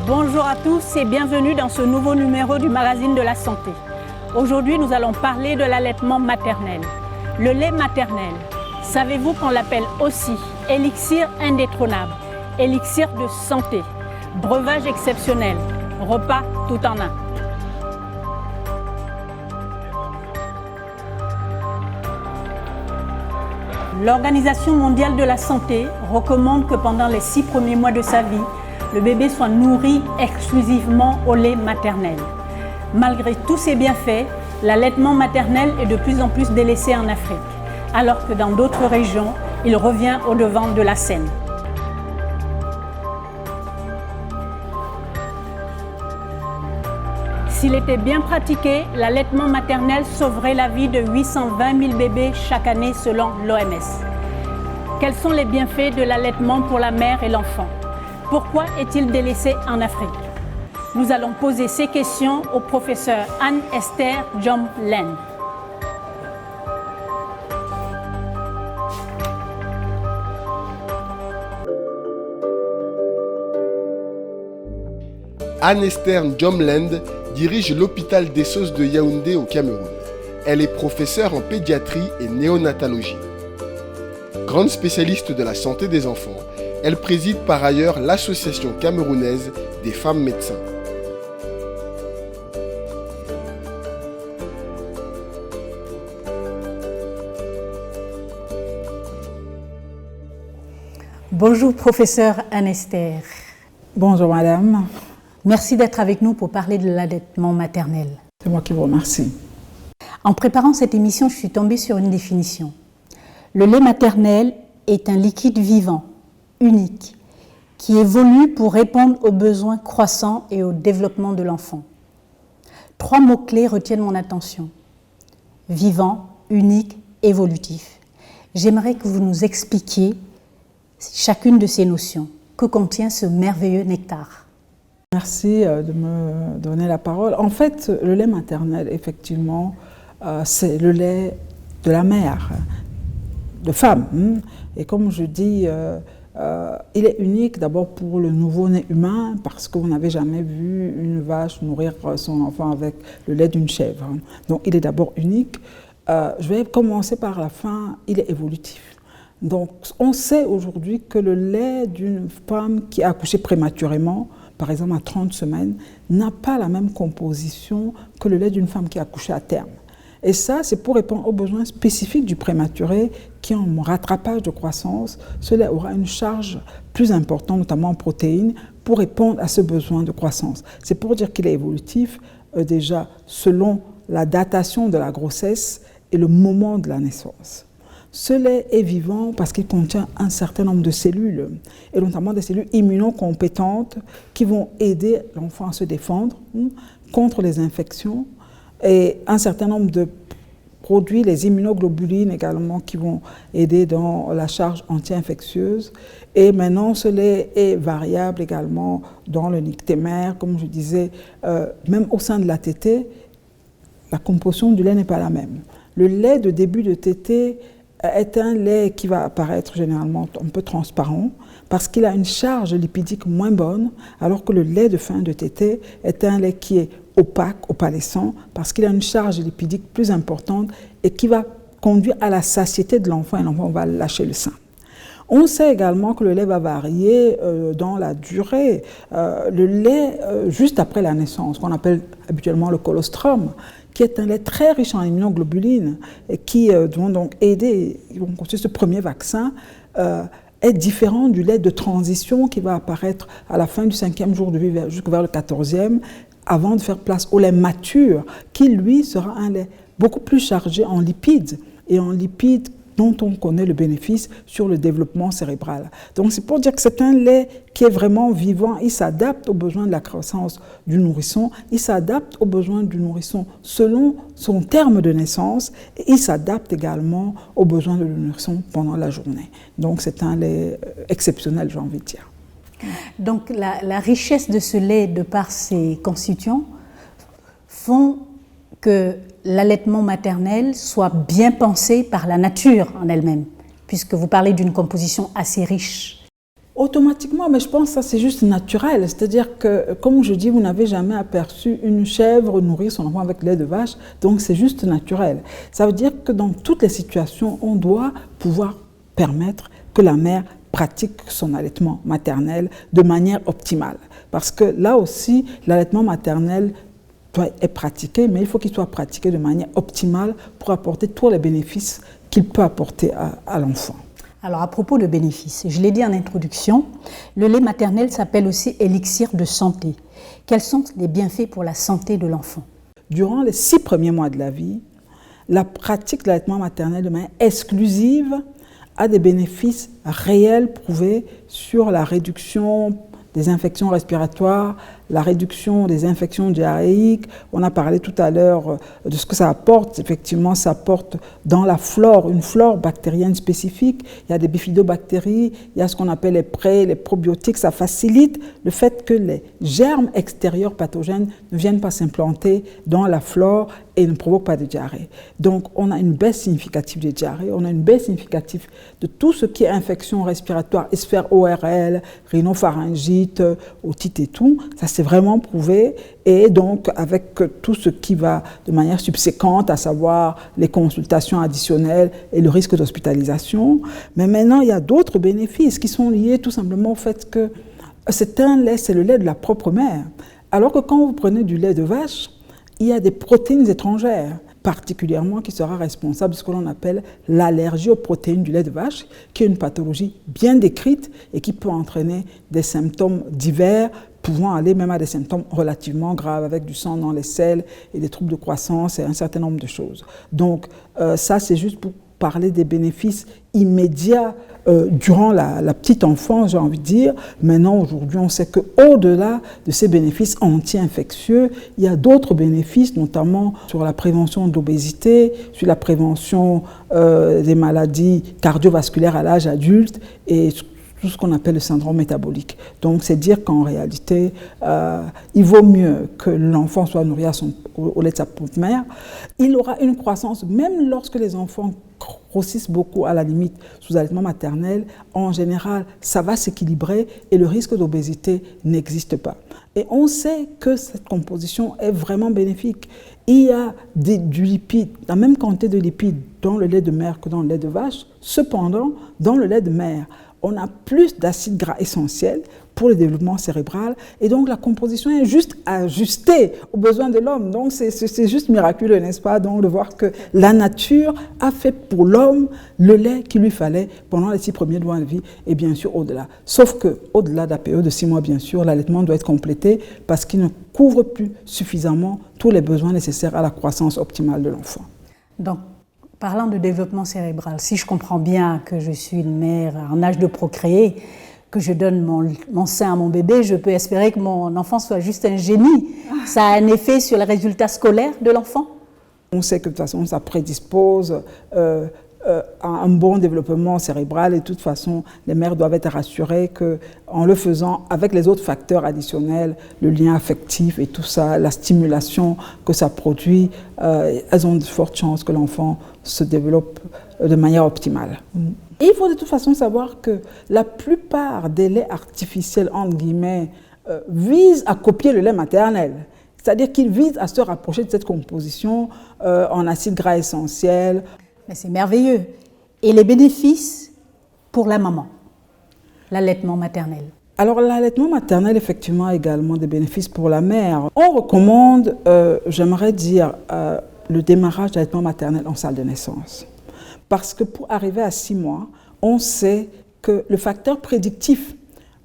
Bonjour à tous et bienvenue dans ce nouveau numéro du magazine de la santé. Aujourd'hui, nous allons parler de l'allaitement maternel. Le lait maternel, savez-vous qu'on l'appelle aussi élixir indétrônable, élixir de santé, breuvage exceptionnel, repas tout en un. L'Organisation mondiale de la santé recommande que pendant les 6 premiers mois de sa vie, le bébé soit nourri exclusivement au lait maternel. Malgré tous ces bienfaits, l'allaitement maternel est de plus en plus délaissé en Afrique, alors que dans d'autres régions, il revient au devant de la scène. S'il était bien pratiqué, l'allaitement maternel sauverait la vie de 820 000 bébés chaque année selon l'OMS. Quels sont les bienfaits de l'allaitement pour la mère et l'enfant? Pourquoi est-il délaissé en Afrique? Nous allons poser ces questions au professeur Anne-Esther Jomland. Anne-Esther Jomland dirige l'hôpital d'Essos de Yaoundé au Cameroun. Elle est professeure en pédiatrie et néonatologie. Grande spécialiste de la santé des enfants, elle préside par ailleurs l'Association camerounaise des femmes médecins. Bonjour professeur Anne-Esther. Bonjour madame. Merci d'être avec nous pour parler de l'allaitement maternel. C'est moi qui vous remercie. En préparant cette émission, je suis tombée sur une définition. Le lait maternel est un liquide vivant, unique, qui évolue pour répondre aux besoins croissants et au développement de l'enfant. 3 mots-clés retiennent mon attention. Vivant, unique, évolutif. J'aimerais que vous nous expliquiez chacune de ces notions. Que contient ce merveilleux nectar? Merci de me donner la parole. En fait, le lait maternel, effectivement, c'est le lait de la mère, de femme. Et comme je dis, il est unique d'abord pour le nouveau-né humain parce qu'on n'avait jamais vu une vache nourrir son enfant avec le lait d'une chèvre. Donc il est d'abord unique. Je vais commencer par la fin, il est évolutif. Donc on sait aujourd'hui que le lait d'une femme qui a accouché prématurément, par exemple à 30 semaines, n'a pas la même composition que le lait d'une femme qui a accouché à terme. Et ça, c'est pour répondre aux besoins spécifiques du prématuré qui, en rattrapage de croissance, ce lait aura une charge plus importante, notamment en protéines, pour répondre à ce besoin de croissance. C'est pour dire qu'il est évolutif, déjà, selon la datation de la grossesse et le moment de la naissance. Ce lait est vivant parce qu'il contient un certain nombre de cellules, et notamment des cellules immunocompétentes qui vont aider l'enfant à se défendre contre les infections, et un certain nombre de produits, les immunoglobulines également, qui vont aider dans la charge anti-infectieuse. Et maintenant, ce lait est variable également dans le nictémère, comme je disais, même au sein de la tétée, la composition du lait n'est pas la même. Le lait de début de tétée est un lait qui va apparaître généralement un peu transparent parce qu'il a une charge lipidique moins bonne, alors que le lait de fin de tétée est un lait qui est opaque, opalescent, parce qu'il a une charge lipidique plus importante et qui va conduire à la satiété de l'enfant et l'enfant va lâcher le sein. On sait également que le lait va varier dans la durée. Le lait juste après la naissance, qu'on appelle habituellement le colostrum, qui est un lait très riche en immunoglobulines et qui vont donc aider, ils vont constituer ce premier vaccin, est différent du lait de transition qui va apparaître à la fin du 5e jour de vie jusqu'au vers le 14e, avant de faire place au lait mature, qui lui sera un lait beaucoup plus chargé en lipides, et en lipides dont on connaît le bénéfice sur le développement cérébral. Donc c'est pour dire que c'est un lait qui est vraiment vivant, il s'adapte aux besoins de la croissance du nourrisson, il s'adapte aux besoins du nourrisson selon son terme de naissance, et il s'adapte également aux besoins de le nourrisson pendant la journée. Donc c'est un lait exceptionnel, j'ai envie de dire. Donc la richesse de ce lait, de par ses constituants, font que l'allaitement maternel soit bien pensé par la nature en elle-même, puisque vous parlez d'une composition assez riche. Automatiquement, mais je pense que ça c'est juste naturel. C'est-à-dire que, comme je dis, vous n'avez jamais aperçu une chèvre nourrir son enfant avec lait de vache, donc c'est juste naturel. Ça veut dire que dans toutes les situations, on doit pouvoir permettre que la mère pratique son allaitement maternel de manière optimale. Parce que là aussi, l'allaitement maternel doit être pratiqué, mais il faut qu'il soit pratiqué de manière optimale pour apporter tous les bénéfices qu'il peut apporter à l'enfant. Alors, à propos de bénéfices, je l'ai dit en introduction, le lait maternel s'appelle aussi élixir de santé. Quels sont les bienfaits pour la santé de l'enfant? Durant les 6 premiers mois de la vie, la pratique de l'allaitement maternel de manière exclusive a des bénéfices réels prouvés sur la réduction des infections respiratoires, la réduction des infections diarrhéiques. On a parlé tout à l'heure de ce que ça apporte. Effectivement, ça apporte dans la flore, une flore bactérienne spécifique. Il y a des bifidobactéries, il y a ce qu'on appelle les probiotiques. Ça facilite le fait que les germes extérieurs pathogènes ne viennent pas s'implanter dans la flore et ne provoquent pas de diarrhée. Donc, on a une baisse significative des diarrhées, on a une baisse significative de tout ce qui est infection respiratoire, sphère ORL, rhinopharyngite, otite et tout. Ça, c'est vraiment prouvé. Et donc, avec tout ce qui va de manière subséquente, à savoir les consultations additionnelles et le risque d'hospitalisation. Mais maintenant, il y a d'autres bénéfices qui sont liés tout simplement au fait que c'est un lait, c'est le lait de la propre mère. Alors que quand vous prenez du lait de vache, il y a des protéines étrangères, particulièrement qui sera responsable de ce que l'on appelle l'allergie aux protéines du lait de vache, qui est une pathologie bien décrite et qui peut entraîner des symptômes divers, pouvant aller même à des symptômes relativement graves, avec du sang dans les selles et des troubles de croissance et un certain nombre de choses. Donc ça, c'est juste pour parler des bénéfices immédiats durant la petite enfance, j'ai envie de dire. Maintenant, aujourd'hui, on sait qu'au-delà de ces bénéfices anti-infectieux, il y a d'autres bénéfices, notamment sur la prévention de l'obésité, sur la prévention des maladies cardiovasculaires à l'âge adulte et tout ce qu'on appelle le syndrome métabolique. Donc, c'est dire qu'en réalité, il vaut mieux que l'enfant soit nourri au lait de sa propre mère. Il aura une croissance, même lorsque les enfants grossissent beaucoup, à la limite, sous allaitement maternel, en général, ça va s'équilibrer et le risque d'obésité n'existe pas. Et on sait que cette composition est vraiment bénéfique. Il y a du lipide, la même quantité de lipides dans le lait de mère que dans le lait de vache. Cependant, dans le lait de mère, on a plus d'acides gras essentiels pour le développement cérébral et donc la composition est juste ajustée aux besoins de l'homme. Donc c'est juste miraculeux, n'est-ce pas? Donc de voir que la nature a fait pour l'homme le lait qu'il lui fallait pendant les 6 premiers mois de vie et bien sûr au-delà. Sauf qu'au-delà de la période de 6 mois, bien sûr, l'allaitement doit être complété parce qu'il ne couvre plus suffisamment tous les besoins nécessaires à la croissance optimale de l'enfant. Donc, parlant de développement cérébral, si je comprends bien que je suis une mère en âge de procréer, que je donne mon sein à mon bébé, je peux espérer que mon enfant soit juste un génie. Ça a un effet sur les résultats scolaires de l'enfant? On sait que de toute façon, ça prédispose à un bon développement cérébral et de toute façon, les mères doivent être rassurées qu'en le faisant avec les autres facteurs additionnels, le lien affectif et tout ça, la stimulation que ça produit, elles ont de fortes chances que l'enfant se développe de manière optimale. Et il faut de toute façon savoir que la plupart des laits artificiels, entre guillemets, visent à copier le lait maternel. C'est-à-dire qu'ils visent à se rapprocher de cette composition en acides gras essentiels. Mais c'est merveilleux. Et les bénéfices pour la maman, l'allaitement maternel? Alors l'allaitement maternel, effectivement, a également des bénéfices pour la mère. On recommande, j'aimerais dire, le démarrage de l'allaitement maternel en salle de naissance. Parce que pour arriver à 6 mois, on sait que le facteur prédictif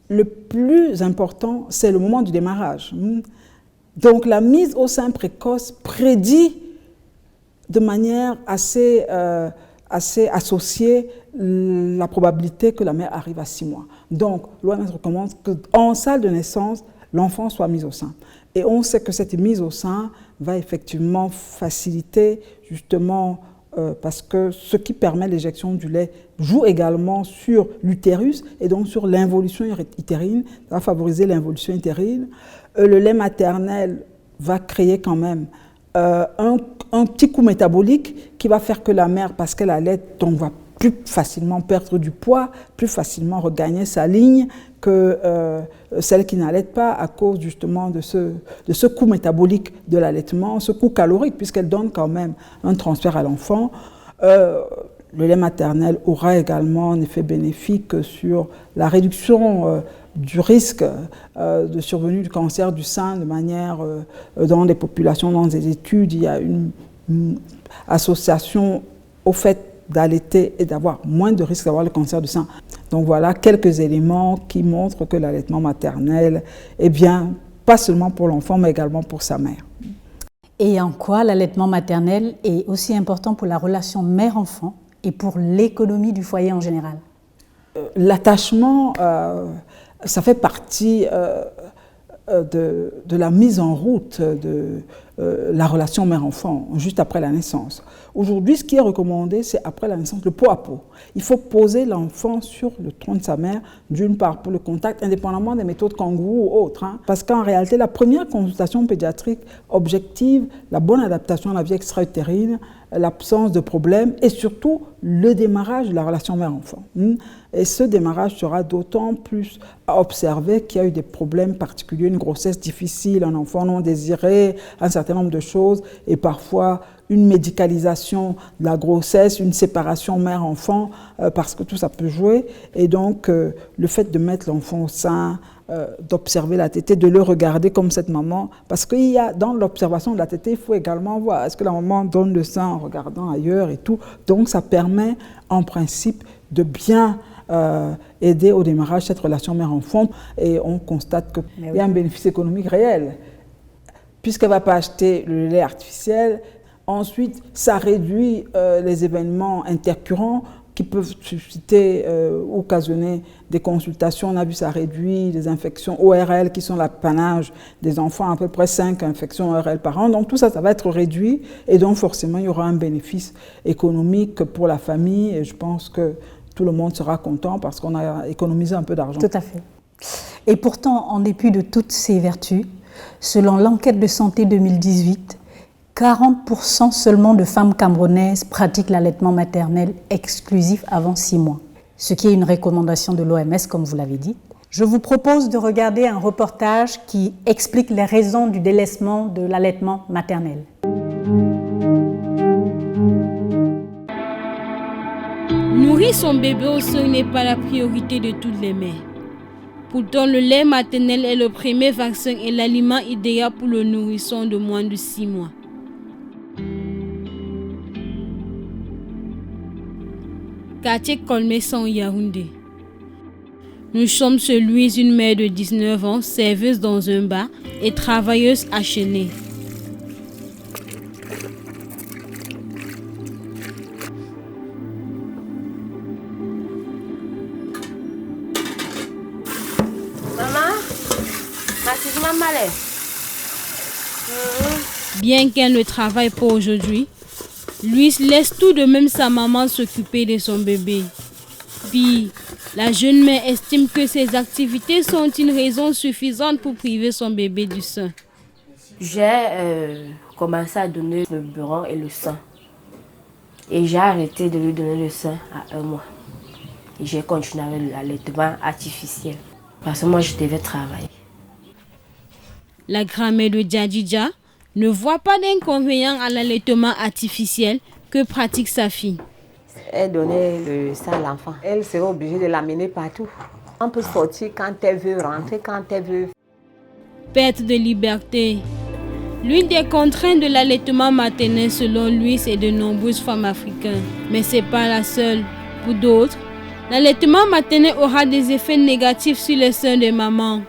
le plus important, c'est le moment du démarrage. Donc la mise au sein précoce prédit de manière assez associée la probabilité que la mère arrive à 6 mois. Donc l'OMS recommande qu'en salle de naissance, l'enfant soit mis au sein. Et on sait que cette mise au sein va effectivement faciliter justement parce que ce qui permet l'éjection du lait joue également sur l'utérus et donc sur l'involution utérine, ça va favoriser l'involution utérine. Le lait maternel va créer quand même un petit coup métabolique qui va faire que la mère, parce qu'elle allait, donc va plus facilement perdre du poids, plus facilement regagner sa ligne que celle qui n'allait pas à cause justement de ce coût métabolique de l'allaitement, ce coût calorique, puisqu'elle donne quand même un transfert à l'enfant. Le lait maternel aura également un effet bénéfique sur la réduction du risque de survenue du cancer du sein de manière, dans des populations, dans des études, il y a une association au fait d'allaiter et d'avoir moins de risque d'avoir le cancer du sein. Donc voilà quelques éléments qui montrent que l'allaitement maternel est bien, pas seulement pour l'enfant, mais également pour sa mère. Et en quoi l'allaitement maternel est aussi important pour la relation mère-enfant et pour l'économie du foyer en général? L'attachement, ça fait partie de la mise en route de la relation mère-enfant, juste après la naissance. Aujourd'hui, ce qui est recommandé, c'est après la naissance, le pot à pot. Il faut poser l'enfant sur le tronc de sa mère, d'une part pour le contact, indépendamment des méthodes kangourou ou autres. Parce qu'en réalité, la première consultation pédiatrique objective, la bonne adaptation à la vie extra-utérine, l'absence de problèmes et surtout le démarrage de la relation mère-enfant. Et ce démarrage sera d'autant plus à observer qu'il y a eu des problèmes particuliers, une grossesse difficile, un enfant non désiré, un certain nombre de choses et parfois une médicalisation de la grossesse, une séparation mère-enfant, parce que tout ça peut jouer. Et donc, le fait de mettre l'enfant au sein, d'observer la tétée, de le regarder comme cette maman, parce qu'il y a dans l'observation de la tétée, il faut également voir est-ce que la maman donne le sein en regardant ailleurs et tout. Donc, ça permet en principe de bien aider au démarrage de cette relation mère-enfant. Et on constate qu'il y a un bénéfice économique réel, puisqu'elle ne va pas acheter le lait artificiel. Ensuite, ça réduit les événements intercurrents qui peuvent susciter ou occasionner des consultations. On a vu ça réduit les infections ORL qui sont l'apanage des enfants, à peu près 5 infections ORL par an. Donc tout ça, ça va être réduit et donc forcément, il y aura un bénéfice économique pour la famille et je pense que tout le monde sera content parce qu'on a économisé un peu d'argent. Tout à fait. Et pourtant, en dépit de toutes ces vertus, selon l'enquête de santé 2018, 40% seulement de femmes camerounaises pratiquent l'allaitement maternel exclusif avant 6 mois, ce qui est une recommandation de l'OMS, comme vous l'avez dit. Je vous propose de regarder un reportage qui explique les raisons du délaissement de l'allaitement maternel. Nourrir son bébé au sein n'est pas la priorité de toutes les mères. Pourtant, le lait maternel est le premier vaccin et l'aliment idéal pour le nourrisson de moins de 6 mois. Quartier Colmesson, Yaoundé. Nous sommes chez Louise, une mère de 19 ans, serveuse dans un bar et travailleuse à Chenet. Bien qu'elle ne travaille pas aujourd'hui, Louise laisse tout de même sa maman s'occuper de son bébé. Puis, la jeune mère estime que ces activités sont une raison suffisante pour priver son bébé du sein. J'ai commencé à donner le biberon et le sein. Et j'ai arrêté de lui donner le sein à 1 mois. Et j'ai continué avec l'allaitement artificiel. Parce que moi, je devais travailler. La grand-mère de Djadidja ne voit pas d'inconvénient à l'allaitement artificiel que pratique sa fille. Elle donnait le sein à l'enfant. Elle serait obligée de l'amener partout. On peut sortir quand elle veut, rentrer quand elle veut. Perte de liberté. L'une des contraintes de l'allaitement maternel selon lui, c'est de nombreuses femmes africaines. Mais ce n'est pas la seule. Pour d'autres, l'allaitement maternel aura des effets négatifs sur les seins de maman.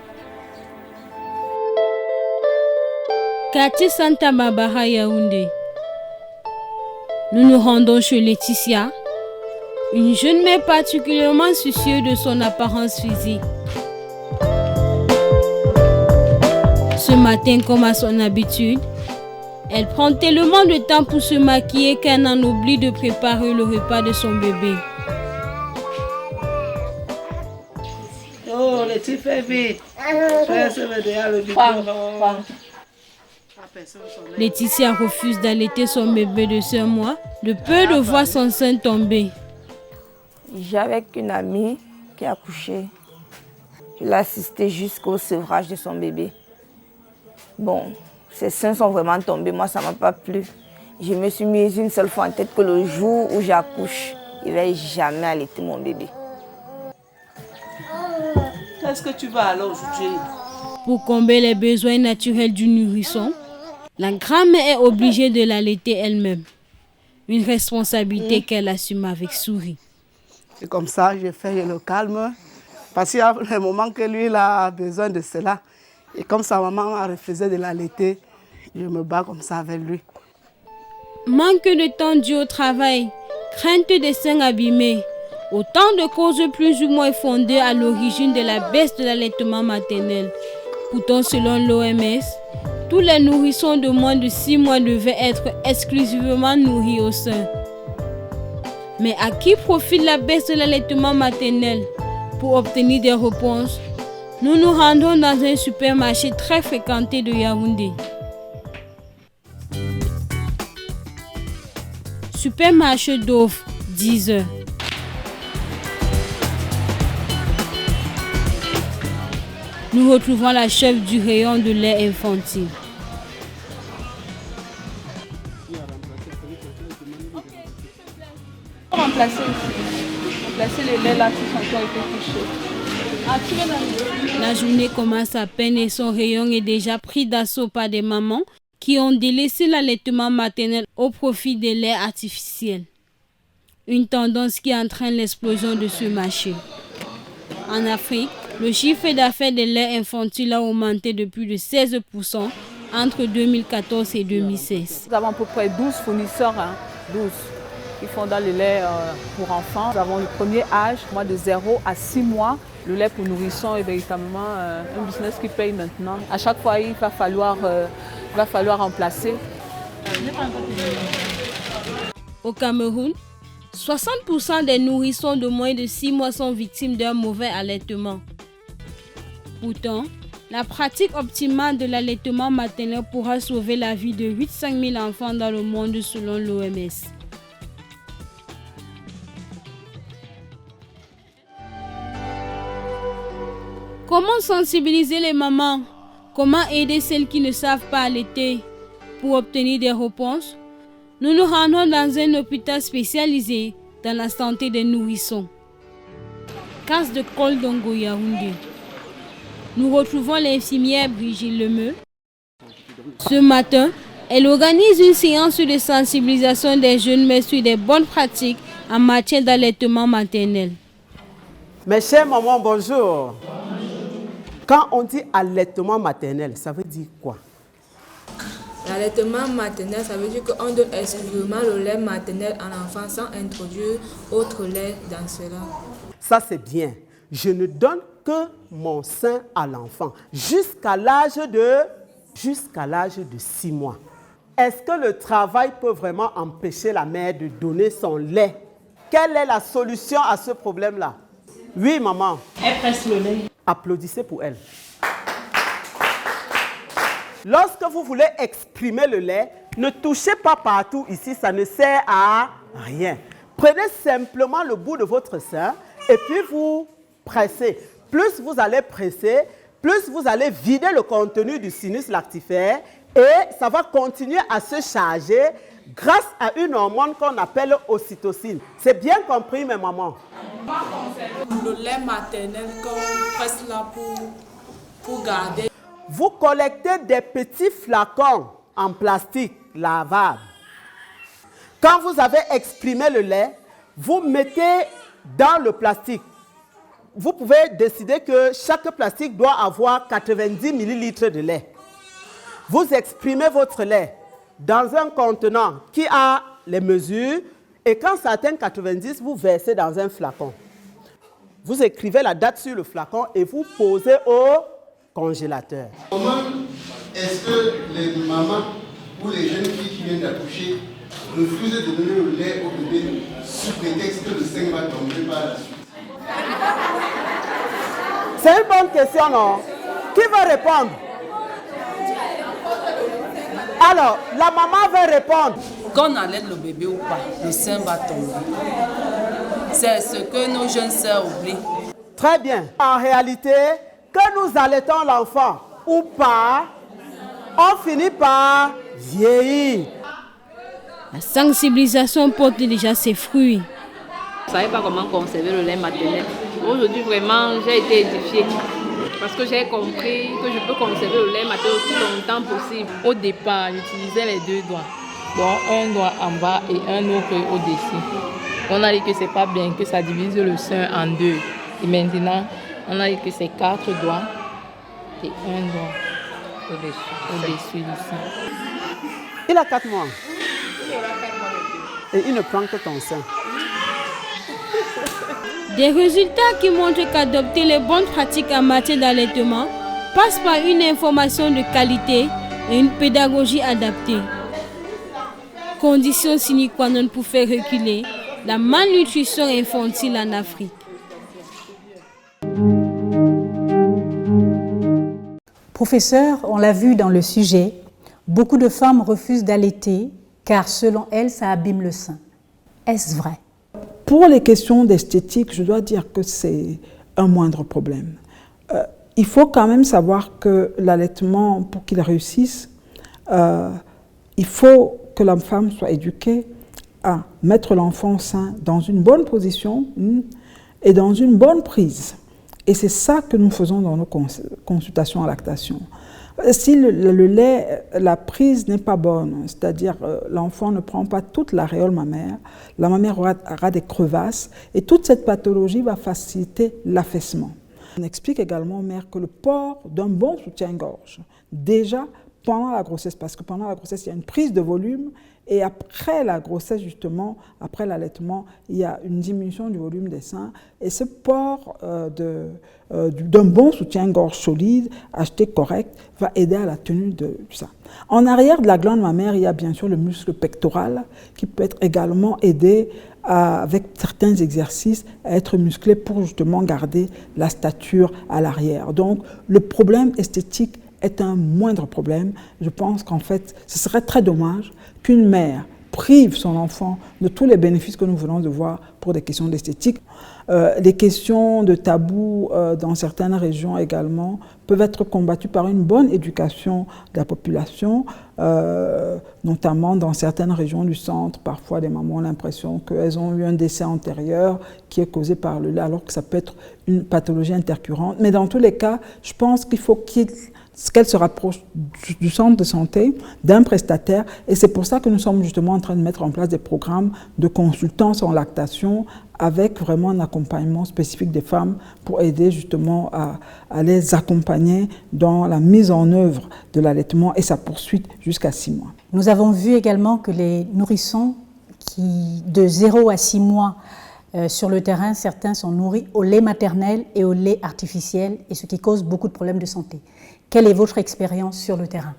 Quartier Santa Barbara, Yaoundé. Nous nous rendons chez Laetitia, une jeune mère particulièrement soucieuse de son apparence physique. Ce matin, comme à son habitude, elle prend tellement de temps pour se maquiller qu'elle en oublie de préparer le repas de son bébé. Oh, les petits fais vite. Le biberon. Laetitia refuse d'allaiter son bébé de 5 mois, de peur de voir son sein tomber. J'avais une amie qui a accouché. Je l'ai assistée jusqu'au sevrage de son bébé. Bon, ses seins sont vraiment tombés, moi ça ne m'a pas plu. Je me suis mise une seule fois en tête que le jour où j'accouche, il ne va jamais allaiter mon bébé. Qu'est-ce que tu vas alors aujourd'hui? Pour combler les besoins naturels du nourrisson, la grand-mère est obligée de l'allaiter elle-même. Une responsabilité qu'elle assume avec sourire. C'est comme ça, je fais le calme. Parce qu'il y a le moment que lui il a besoin de cela. Et comme sa maman a refusé de l'allaiter, je me bats comme ça avec lui. Manque de temps dû au travail, crainte des seins abîmés, autant de causes plus ou moins fondées à l'origine de la baisse de l'allaitement maternel. Pourtant, selon l'OMS, tous les nourrissons de moins de 6 mois devaient être exclusivement nourris au sein. Mais à qui profite la baisse de l'allaitement maternel? Pour obtenir des réponses, nous nous rendons dans un supermarché très fréquenté de Yaoundé. Supermarché d'offres, 10 heures. Nous retrouvons la chef du rayon de lait infantile. Remplacer les laits là qui ont été touchés. La journée commence à peine et son rayon est déjà pris d'assaut par des mamans qui ont délaissé l'allaitement maternel au profit des laits artificiels. Une tendance qui entraîne l'explosion de ce marché. En Afrique, le chiffre d'affaires des laits infantiles a augmenté de plus de 16% entre 2014 et 2016. Nous avons à peu près 12 fournisseurs, 12, qui font dans le lait pour enfants. Nous avons le premier âge, de 0 à 6 mois. Le lait pour nourrissons est véritablement un business qui paye maintenant. À chaque fois, il va falloir remplacer. Au Cameroun, 60% des nourrissons de moins de 6 mois sont victimes d'un mauvais allaitement. Pourtant, la pratique optimale de l'allaitement maternel pourra sauver la vie de 800 000 enfants dans le monde selon l'OMS. Comment sensibiliser les mamans? Comment aider celles qui ne savent pas allaiter? Pour obtenir des réponses, nous nous rendons dans un hôpital spécialisé dans la santé des nourrissons. Case de Koldongo Yaoundé. Nous retrouvons l'infirmière Brigitte Lemeu. Ce matin, elle organise une séance de sensibilisation des jeunes mères sur des bonnes pratiques en matière d'allaitement maternel. Mes chères mamans, bonjour. Quand on dit allaitement maternel, ça veut dire quoi? L'allaitement maternel, ça veut dire qu'on donne exclusivement le lait maternel à l'enfant sans introduire autre lait dans cela. Ça, c'est bien. Je ne donne que mon sein à l'enfant jusqu'à l'âge de 6 mois. Est-ce que le travail peut vraiment empêcher la mère de donner son lait? Quelle est la solution à ce problème-là? Oui, maman. Elle presse le lait. Applaudissez pour elle. Lorsque vous voulez exprimer le lait, ne touchez pas partout ici, ça ne sert à rien. Prenez simplement le bout de votre sein et puis vous pressez. Plus vous allez presser, plus vous allez vider le contenu du sinus lactifère et ça va continuer à se charger grâce à une hormone qu'on appelle ocytocine. C'est bien compris, mes mamans? Le lait maternel qu'on presse là pour garder. Vous collectez des petits flacons en plastique lavable. Quand vous avez exprimé le lait, vous mettez dans le plastique. Vous pouvez décider que chaque plastique doit avoir 90 ml de lait. Vous exprimez votre lait dans un contenant qui a les mesures et quand ça atteint 90, vous versez dans un flacon. Vous écrivez la date sur le flacon et vous posez au congélateur. Comment est-ce que les mamans ou les jeunes filles qui viennent d'accoucher refusent de donner le lait au bébé sous prétexte que le sein va tomber par la suite? C'est une bonne question, non? Qui va répondre? Alors, la maman va répondre. Qu'on allaite le bébé ou pas, le sein va tomber. C'est ce que nos jeunes sœurs oublient. Très bien. En réalité, que nous allaitons l'enfant ou pas, on finit par vieillir. La sensibilisation porte déjà ses fruits. Je ne savais pas comment conserver le lait maternel. Aujourd'hui, vraiment, j'ai été édifiée. Parce que j'ai compris que je peux conserver le lait maternel aussi longtemps possible. Au départ, j'utilisais les 2 doigts. Donc, un doigt en bas et un autre au-dessus. On a dit que c'est pas bien, que ça divise le sein en 2. Et maintenant, on a dit que c'est 4 doigts et un doigt au-dessus du sein. Il a 4 mois. Et il ne prend que ton sein. Des résultats qui montrent qu'adopter les bonnes pratiques en matière d'allaitement passe par une information de qualité et une pédagogie adaptée. Condition sine qua non pour faire reculer la malnutrition infantile en Afrique. Professeur, on l'a vu dans le sujet, beaucoup de femmes refusent d'allaiter car selon elles, ça abîme le sein. Est-ce vrai? Pour les questions d'esthétique, je dois dire que c'est un moindre problème. Il faut quand même savoir que l'allaitement, pour qu'il réussisse, il faut que la femme soit éduquée à mettre l'enfant au sein dans une bonne position et dans une bonne prise. Et c'est ça que nous faisons dans nos consultations à lactation. Si le lait, la prise n'est pas bonne, c'est-à-dire l'enfant ne prend pas toute l'aréole mammaire, la mammaire aura des crevasses et toute cette pathologie va faciliter l'affaissement. On explique également aux mères que le port d'un bon soutien-gorge, déjà pendant la grossesse, parce que pendant la grossesse, il y a une prise de volume et après la grossesse, justement, après l'allaitement, il y a une diminution du volume des seins. Et ce port d'un bon soutien-gorge solide, acheté correct, va aider à la tenue de ça. En arrière de la glande mammaire, il y a bien sûr le muscle pectoral qui peut être également aidé avec certains exercices à être musclé pour justement garder la stature à l'arrière. Donc, le problème esthétique est un moindre problème. Je pense qu'en fait, ce serait très dommage qu'une mère prive son enfant de tous les bénéfices que nous venons de voir pour des questions d'esthétique. Les questions de tabou dans certaines régions également peuvent être combattues par une bonne éducation de la population, notamment dans certaines régions du centre. Parfois, les mamans ont l'impression qu'elles ont eu un décès antérieur qui est causé par le lait, alors que ça peut être une pathologie intercurrente. Mais dans tous les cas, je pense qu'il faut qu'elle se rapproche du centre de santé, d'un prestataire. Et c'est pour ça que nous sommes justement en train de mettre en place des programmes de consultance en lactation avec vraiment un accompagnement spécifique des femmes pour aider justement à les accompagner dans la mise en œuvre de l'allaitement et sa poursuite jusqu'à 6 mois. Nous avons vu également que les nourrissons qui, de 0 à 6 mois sur le terrain, certains sont nourris au lait maternel et au lait artificiel, et ce qui cause beaucoup de problèmes de santé. Quelle est votre expérience sur le terrain?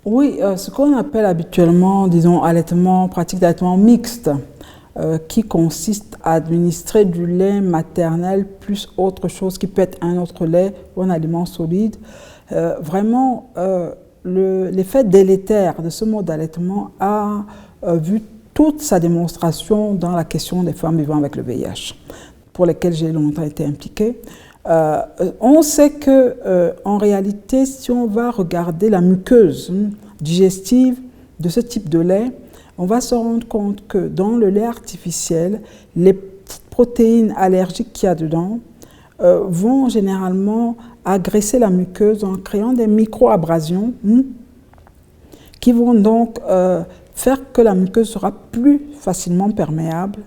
Oui, ce qu'on appelle habituellement, disons, pratique d'allaitement mixte, qui consiste à administrer du lait maternel plus autre chose qui peut être un autre lait ou un aliment solide. Vraiment, l'effet délétère de ce mode d'allaitement a vu toute sa démonstration dans la question des femmes vivant avec le VIH, pour lesquelles j'ai longtemps été impliquée. On sait que, en réalité, si on va regarder la muqueuse digestive de ce type de lait, on va se rendre compte que dans le lait artificiel, les petites protéines allergiques qu'il y a dedans vont généralement agresser la muqueuse en créant des micro-abrasions qui vont donc faire que la muqueuse sera plus facilement perméable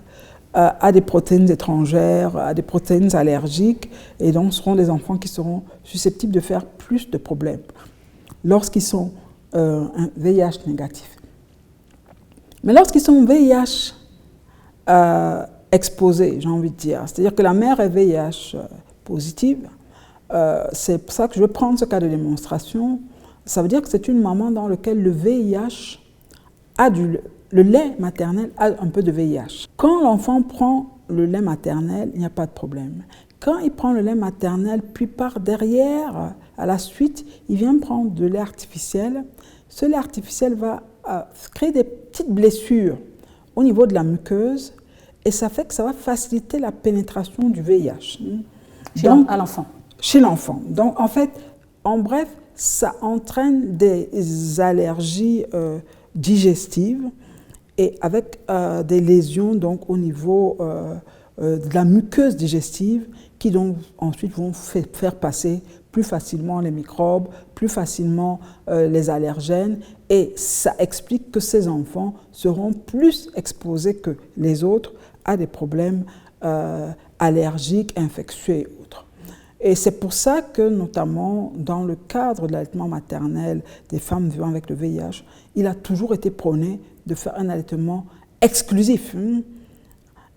à des protéines étrangères, à des protéines allergiques, et donc seront des enfants qui seront susceptibles de faire plus de problèmes lorsqu'ils sont VIH négatifs. Mais lorsqu'ils sont VIH exposés, j'ai envie de dire, c'est-à-dire que la mère est VIH positive, c'est pour ça que je veux prendre ce cas de démonstration. Ça veut dire que c'est une maman dans laquelle le VIH a le lait maternel a un peu de VIH. Quand l'enfant prend le lait maternel, il n'y a pas de problème. Quand il prend le lait maternel, puis par derrière, à la suite, il vient prendre de lait artificiel. Ce lait artificiel va créer des petites blessures au niveau de la muqueuse et ça fait que ça va faciliter la pénétration du VIH. À l'enfant. Chez l'enfant. Donc, en fait, en bref, ça entraîne des allergies digestives et avec des lésions donc, au niveau de la muqueuse digestive qui donc ensuite vont faire passer plus facilement les microbes, plus facilement les allergènes, et ça explique que ces enfants seront plus exposés que les autres à des problèmes allergiques, infectieux et autres. Et c'est pour ça que, notamment dans le cadre de l'allaitement maternel des femmes vivant avec le VIH, il a toujours été prôné de faire un allaitement exclusif.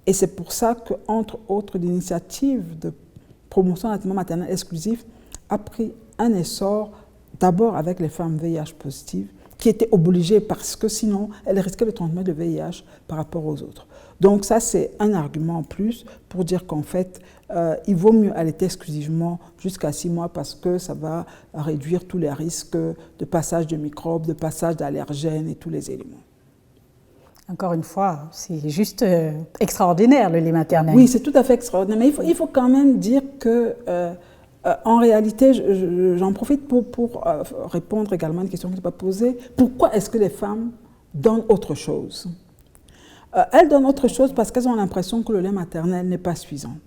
Et c'est pour ça qu'entre autres, l'initiative de promotion de l'allaitement maternel exclusif a pris un essor d'abord avec les femmes VIH positives qui étaient obligées parce que sinon elles risquaient de transmettre le VIH par rapport aux autres. Donc ça c'est un argument en plus pour dire qu'en fait il vaut mieux allaiter exclusivement jusqu'à 6 mois parce que ça va réduire tous les risques de passage de microbes, de passage d'allergènes et tous les éléments. Encore une fois, c'est juste extraordinaire le lait maternel. Oui, c'est tout à fait extraordinaire, mais il faut quand même dire que en réalité, j'en profite pour répondre également à une question qui n'est pas posée. Pourquoi est-ce que les femmes donnent autre chose? Elles donnent autre chose parce qu'elles ont l'impression que le lait maternel n'est pas suffisant.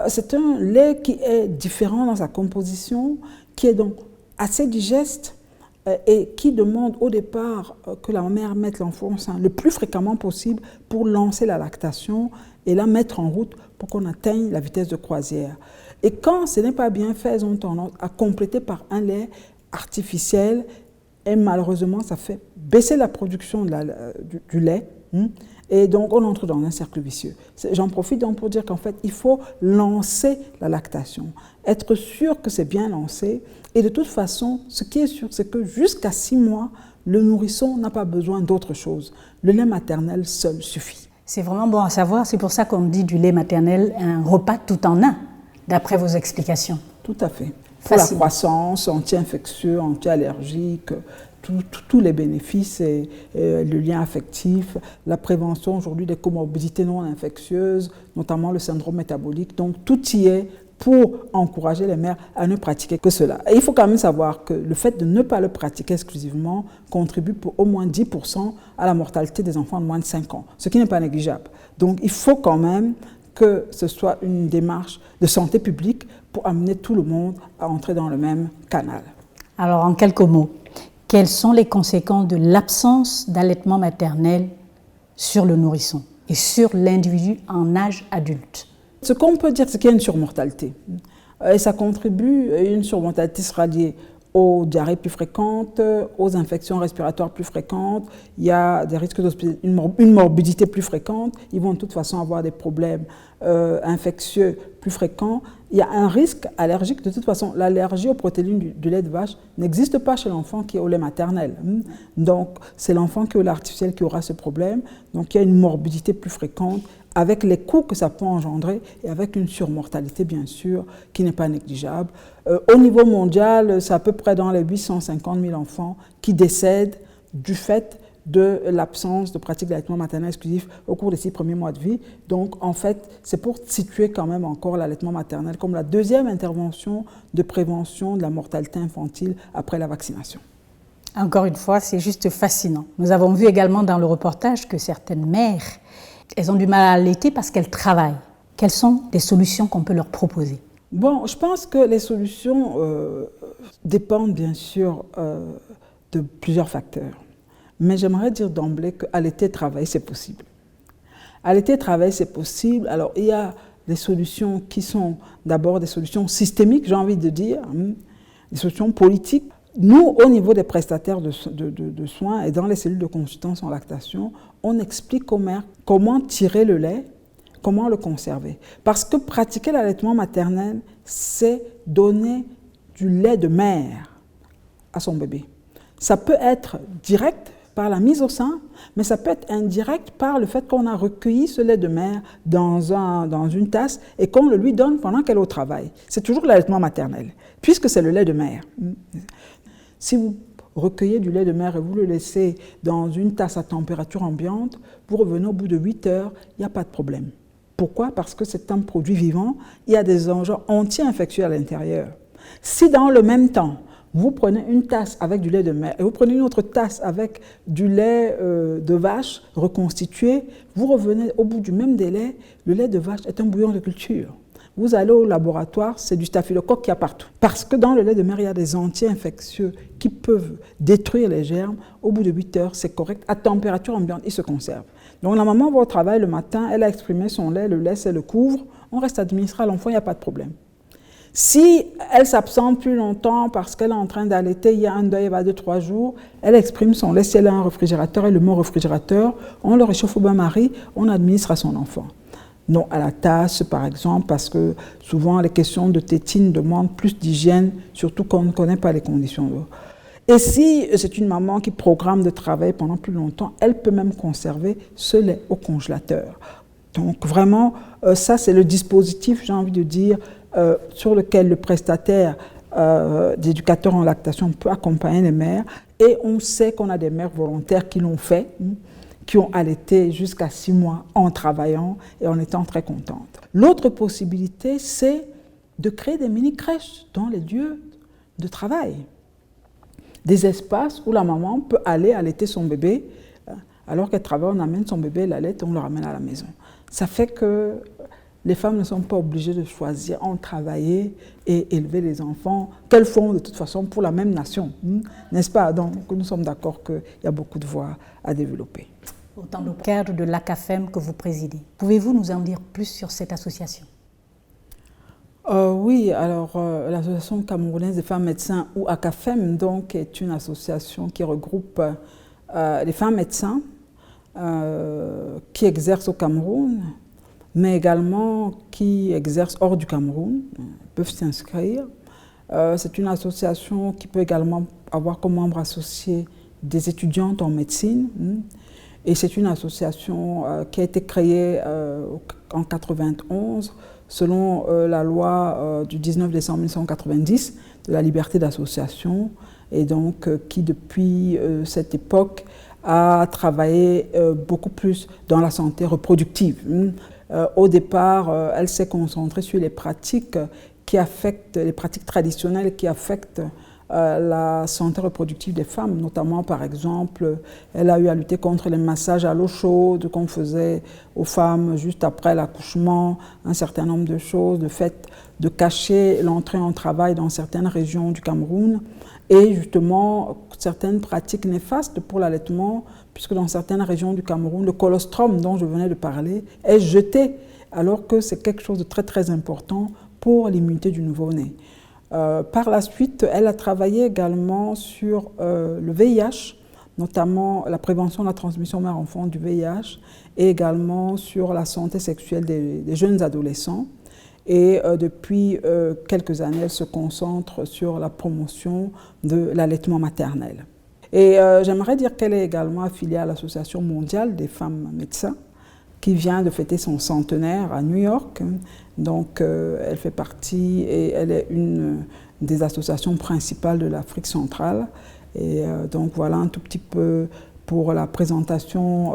C'est un lait qui est différent dans sa composition, qui est donc assez digeste et qui demande au départ que la mère mette l'enfant au sein le plus fréquemment possible pour lancer la lactation et la mettre en route pour qu'on atteigne la vitesse de croisière. Et quand ce n'est pas bien fait, elles ont tendance à compléter par un lait artificiel et malheureusement, ça fait baisser la production du lait et donc on entre dans un cercle vicieux. J'en profite donc pour dire qu'en fait, il faut lancer la lactation, être sûr que c'est bien lancé et de toute façon, ce qui est sûr, c'est que jusqu'à 6 mois, le nourrisson n'a pas besoin d'autre chose. Le lait maternel seul suffit. C'est vraiment bon à savoir, c'est pour ça qu'on dit du lait maternel un repas tout en un. D'après vos explications. Tout à fait. Pour la croissance, anti-infectieux, anti-allergique, tous les bénéfices, et le lien affectif, la prévention aujourd'hui des comorbidités non infectieuses, notamment le syndrome métabolique. Donc tout y est pour encourager les mères à ne pratiquer que cela. Et il faut quand même savoir que le fait de ne pas le pratiquer exclusivement contribue pour au moins 10% à la mortalité des enfants de moins de 5 ans, ce qui n'est pas négligeable. Donc il faut quand même que ce soit une démarche de santé publique pour amener tout le monde à entrer dans le même canal. Alors, en quelques mots, quelles sont les conséquences de l'absence d'allaitement maternel sur le nourrisson et sur l'individu en âge adulte? Ce qu'on peut dire, c'est qu'il y a une surmortalité. Et ça contribue, une surmortalité sera liée aux diarrhées plus fréquentes, aux infections respiratoires plus fréquentes, il y a des risques une morbidité plus fréquente, ils vont de toute façon avoir des problèmes infectieux plus fréquents. Il y a un risque allergique, de toute façon, l'allergie aux protéines du lait de vache n'existe pas chez l'enfant qui est au lait maternel. Donc, c'est l'enfant qui est au lait artificiel qui aura ce problème. Donc, il y a une morbidité plus fréquente avec les coûts que ça peut engendrer et avec une surmortalité, bien sûr, qui n'est pas négligeable. Au niveau mondial, c'est à peu près dans les 850 000 enfants qui décèdent du fait de l'absence de pratique d'allaitement maternel exclusif au cours des 6 premiers mois de vie. Donc, en fait, c'est pour situer quand même encore l'allaitement maternel comme la deuxième intervention de prévention de la mortalité infantile après la vaccination. Encore une fois, c'est juste fascinant. Nous avons vu également dans le reportage que certaines mères, elles ont du mal à allaiter parce qu'elles travaillent. Quelles sont les solutions qu'on peut leur proposer? Bon, je pense que les solutions dépendent bien sûr de plusieurs facteurs. Mais j'aimerais dire d'emblée qu'allaiter, travailler, c'est possible. Allaiter, travailler, c'est possible. Alors, il y a des solutions qui sont d'abord des solutions systémiques, j'ai envie de dire, des solutions politiques. Nous, au niveau des prestataires de soins et dans les cellules de consultance en lactation, on explique aux mères comment tirer le lait, comment le conserver. Parce que pratiquer l'allaitement maternel, c'est donner du lait de mère à son bébé. Ça peut être direct par la mise au sein, mais ça peut être indirect par le fait qu'on a recueilli ce lait de mère dans une tasse et qu'on le lui donne pendant qu'elle est au travail. C'est toujours l'allaitement maternel, puisque c'est le lait de mère. Si vous recueillez du lait de mère et vous le laissez dans une tasse à température ambiante, vous revenez au bout de 8 heures, il n'y a pas de problème. Pourquoi? Parce que c'est un produit vivant, il y a des agents anti-infectieux à l'intérieur. Si dans le même temps, vous prenez une tasse avec du lait de mère et vous prenez une autre tasse avec du lait de vache reconstitué, vous revenez au bout du même délai, le lait de vache est un bouillon de culture. Vous allez au laboratoire, c'est du staphylocoque qu'il y a partout. Parce que dans le lait de mère, il y a des anti-infectieux qui peuvent détruire les germes. Au bout de 8 heures, c'est correct. À température ambiante, il se conserve. Donc la maman va au travail le matin, elle a exprimé son lait, le laisse, elle le couvre. On reste administré à l'enfant, il n'y a pas de problème. Si elle s'absente plus longtemps parce qu'elle est en train d'allaiter, il y a un deuil, elle va 2-3 jours, elle exprime son lait, si elle a un réfrigérateur, elle le met au réfrigérateur, on le réchauffe au bain-marie, on administre à son enfant. Non à la tasse, par exemple, parce que souvent les questions de tétine demandent plus d'hygiène, surtout quand on ne connaît pas les conditions d'eau. Et si c'est une maman qui programme de travailler pendant plus longtemps, elle peut même conserver ce lait au congélateur. Donc vraiment, ça c'est le dispositif, j'ai envie de dire, sur lequel le prestataire d'éducateur en lactation peut accompagner les mères. Et on sait qu'on a des mères volontaires qui l'ont fait, qui ont allaité jusqu'à 6 mois en travaillant et en étant très contentes. L'autre possibilité, c'est de créer des mini-crèches dans les lieux de travail. Des espaces où la maman peut aller allaiter son bébé, alors qu'elle travaille, on amène son bébé, elle allaite, on le ramène à la maison. Ça fait que les femmes ne sont pas obligées de choisir entre travailler et élever les enfants qu'elles font de toute façon pour la même nation, n'est-ce pas? Donc nous sommes d'accord qu'il y a beaucoup de voies à développer. Dans le cadre de l'ACAFEM que vous présidez, pouvez-vous nous en dire plus sur cette association? Oui, alors l'Association camerounaise des femmes médecins, ou ACAFEM, donc, est une association qui regroupe les femmes médecins qui exercent au Cameroun, mais également qui exercent hors du Cameroun, peuvent s'inscrire. C'est une association qui peut également avoir comme membre associé des étudiantes en médecine. Et c'est une association qui a été créée en 1991 selon la loi du 19 décembre 1990 de la liberté d'association, et donc qui depuis cette époque a travaillé beaucoup plus dans la santé reproductive. Au départ, elle s'est concentrée sur les pratiques qui affectent, les pratiques traditionnelles qui affectent la santé reproductive des femmes, notamment par exemple, elle a eu à lutter contre les massages à l'eau chaude qu'on faisait aux femmes juste après l'accouchement, un certain nombre de choses, le fait de cacher l'entrée en travail dans certaines régions du Cameroun et justement certaines pratiques néfastes pour l'allaitement, puisque dans certaines régions du Cameroun, le colostrum dont je venais de parler est jeté, alors que c'est quelque chose de très très important pour l'immunité du nouveau-né. Par la suite, elle a travaillé également sur le VIH, notamment la prévention de la transmission mère-enfant du VIH, et également sur la santé sexuelle des jeunes adolescents. Et depuis quelques années, elle se concentre sur la promotion de l'allaitement maternel. Et j'aimerais dire qu'elle est également affiliée à l'Association mondiale des femmes médecins, qui vient de fêter son centenaire à New York. Donc elle fait partie et elle est une des associations principales de l'Afrique centrale. Et donc voilà un tout petit peu pour la présentation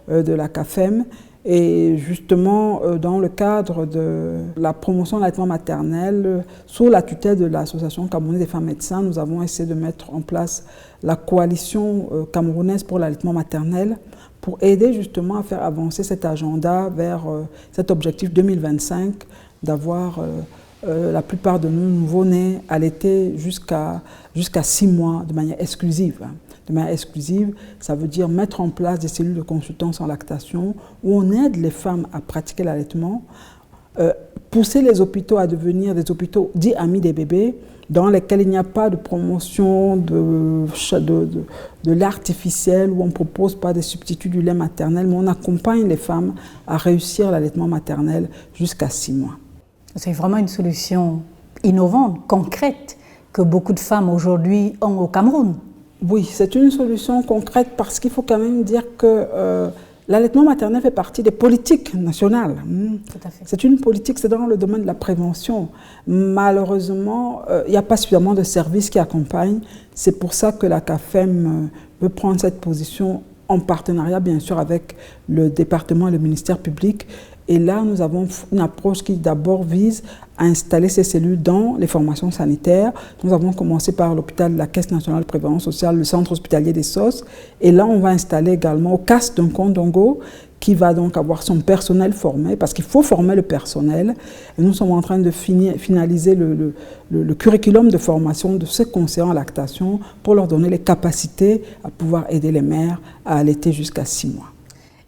de la CAFEM. Et justement, dans le cadre de la promotion de l'allaitement maternel, sous la tutelle de l'Association camerounaise des femmes médecins, nous avons essayé de mettre en place la coalition camerounaise pour l'allaitement maternel, pour aider justement à faire avancer cet agenda vers cet objectif 2025 d'avoir la plupart de nos nouveau-nés allaités jusqu'à 6 mois de manière exclusive. De manière exclusive, ça veut dire mettre en place des cellules de consultance en lactation où on aide les femmes à pratiquer l'allaitement, pousser les hôpitaux à devenir des hôpitaux dits amis des bébés, dans lesquels il n'y a pas de promotion de l'artificiel, où on ne propose pas des substituts du lait maternel, mais on accompagne les femmes à réussir l'allaitement maternel jusqu'à 6 mois. C'est vraiment une solution innovante, concrète, que beaucoup de femmes aujourd'hui ont au Cameroun. Oui, c'est une solution concrète parce qu'il faut quand même dire que L'allaitement maternel fait partie des politiques nationales. Tout à fait. C'est une politique, c'est dans le domaine de la prévention. Malheureusement, il n'y a pas suffisamment de services qui accompagnent. C'est pour ça que la CAFEM veut prendre cette position en partenariat, bien sûr, avec le département et le ministère public. Et là, nous avons une approche qui d'abord vise à installer ces cellules dans les formations sanitaires. Nous avons commencé par l'hôpital de la Caisse nationale de prévoyance sociale, le centre hospitalier des SOS. Et là, on va installer également au CAS d'un Kondongo, qui va donc avoir son personnel formé, parce qu'il faut former le personnel. Et nous sommes en train de finaliser le curriculum de formation de ces conseillers en lactation pour leur donner les capacités à pouvoir aider les mères à allaiter jusqu'à 6 mois.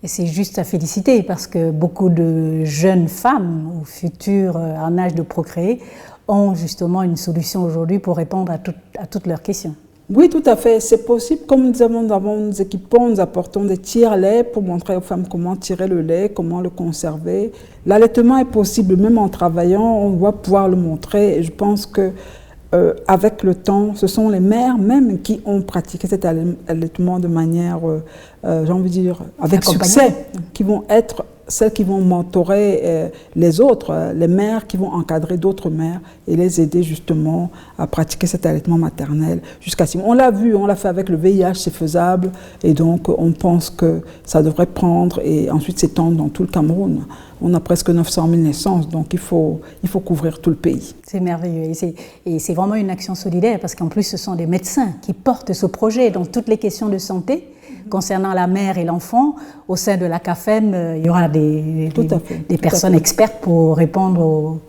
Et c'est juste à féliciter parce que beaucoup de jeunes femmes ou futures en âge de procréer ont justement une solution aujourd'hui pour répondre à toutes leurs questions. Oui, tout à fait, c'est possible. Comme nous équipons, nous apportons des tire-lait pour montrer aux femmes comment tirer le lait, comment le conserver. L'allaitement est possible, même en travaillant, on doit pouvoir le montrer. Et je pense que avec le temps, ce sont les mères même qui ont pratiqué cet allaitement de manière, j'ai envie de dire, avec succès, qui vont être celles qui vont mentorer les autres, les mères qui vont encadrer d'autres mères et les aider justement à pratiquer cet allaitement maternel jusqu'à 6 mois. On l'a vu, on l'a fait avec le VIH, c'est faisable et donc on pense que ça devrait prendre et ensuite s'étendre dans tout le Cameroun. On a presque 900 000 naissances, donc il faut couvrir tout le pays. C'est merveilleux et c'est vraiment une action solidaire parce qu'en plus ce sont des médecins qui portent ce projet dans toutes les questions de santé. Concernant la mère et l'enfant, au sein de la CAFEM, il y aura des personnes expertes pour répondre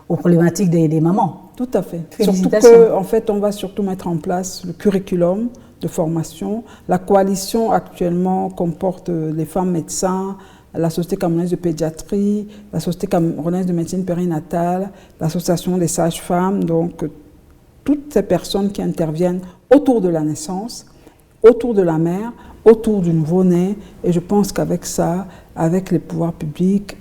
aux problématiques des mamans. Tout à fait. Surtout qu'en fait, on va surtout mettre en place le curriculum de formation. La coalition actuellement comporte les femmes médecins, la Société camerounaise de pédiatrie, la Société camerounaise de médecine périnatale, l'Association des sages-femmes, donc toutes ces personnes qui interviennent autour de la naissance, autour de la mère, autour du nouveau-né. Et je pense qu'avec ça, avec les pouvoirs publics,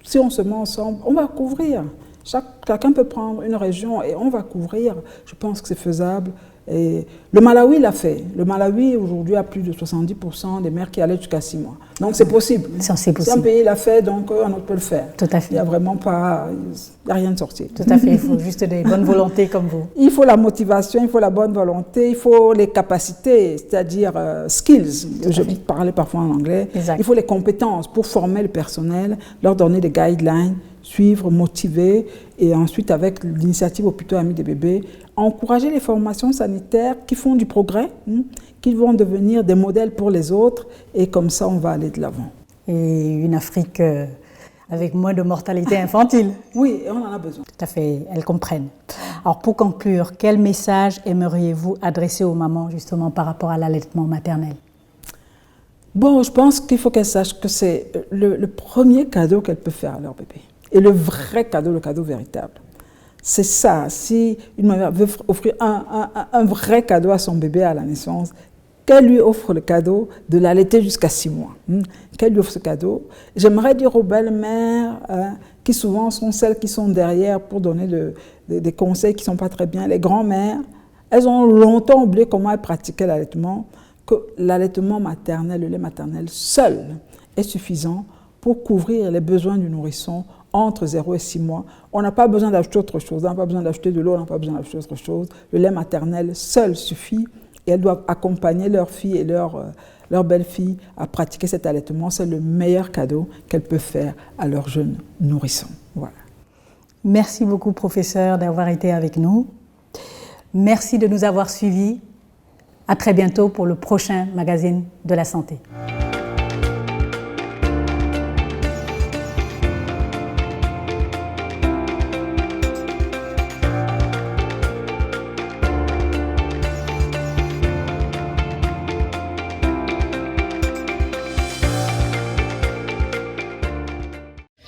si on se met ensemble, on va couvrir. Chacun peut prendre une région et on va couvrir. Je pense que c'est faisable. Et le Malawi l'a fait. Le Malawi, aujourd'hui, a plus de 70% des mères qui allaient jusqu'à 6 mois. Donc, c'est possible. C'est possible. Si un pays l'a fait, donc un autre peut le faire. Tout à fait. Il n'y a vraiment pas... Il n'y a rien de sorti. Tout à fait. Il faut juste des bonnes volontés comme vous. Il faut la motivation, il faut la bonne volonté, il faut les capacités, c'est-à-dire skills. Je parlais parfois en anglais. Exact. Il faut les compétences pour former le personnel, leur donner des guidelines, suivre, motiver, et ensuite, avec l'initiative Hôpitaux Amis des bébés, encourager les formations sanitaires qui font du progrès, qui vont devenir des modèles pour les autres, et comme ça, on va aller de l'avant. Et une Afrique avec moins de mortalité infantile. Oui, et on en a besoin. Tout à fait, elles comprennent. Alors, pour conclure, quel message aimeriez-vous adresser aux mamans, justement, par rapport à l'allaitement maternel? Bon, je pense qu'il faut qu'elles sachent que c'est le premier cadeau qu'elles peuvent faire à leur bébé. Et le vrai cadeau, le cadeau véritable. C'est ça. Si une mère veut offrir un vrai cadeau à son bébé à la naissance, qu'elle lui offre le cadeau de l'allaiter jusqu'à 6 mois. Qu'elle lui offre ce cadeau. J'aimerais dire aux belles-mères, qui souvent sont celles qui sont derrière pour donner des conseils qui ne sont pas très bien, les grands-mères, elles ont longtemps oublié comment elles pratiquaient l'allaitement, que l'allaitement maternel, le lait maternel seul est suffisant pour couvrir les besoins du nourrisson entre 0 et 6 mois. On n'a pas besoin d'acheter autre chose, on n'a pas besoin d'acheter de l'eau, on n'a pas besoin d'acheter autre chose. Le lait maternel seul suffit et elles doivent accompagner leurs filles et leurs belles-filles à pratiquer cet allaitement. C'est le meilleur cadeau qu'elles peuvent faire à leurs jeunes nourrissons. Voilà. Merci beaucoup, professeur, d'avoir été avec nous. Merci de nous avoir suivis. À très bientôt pour le prochain magazine de la santé.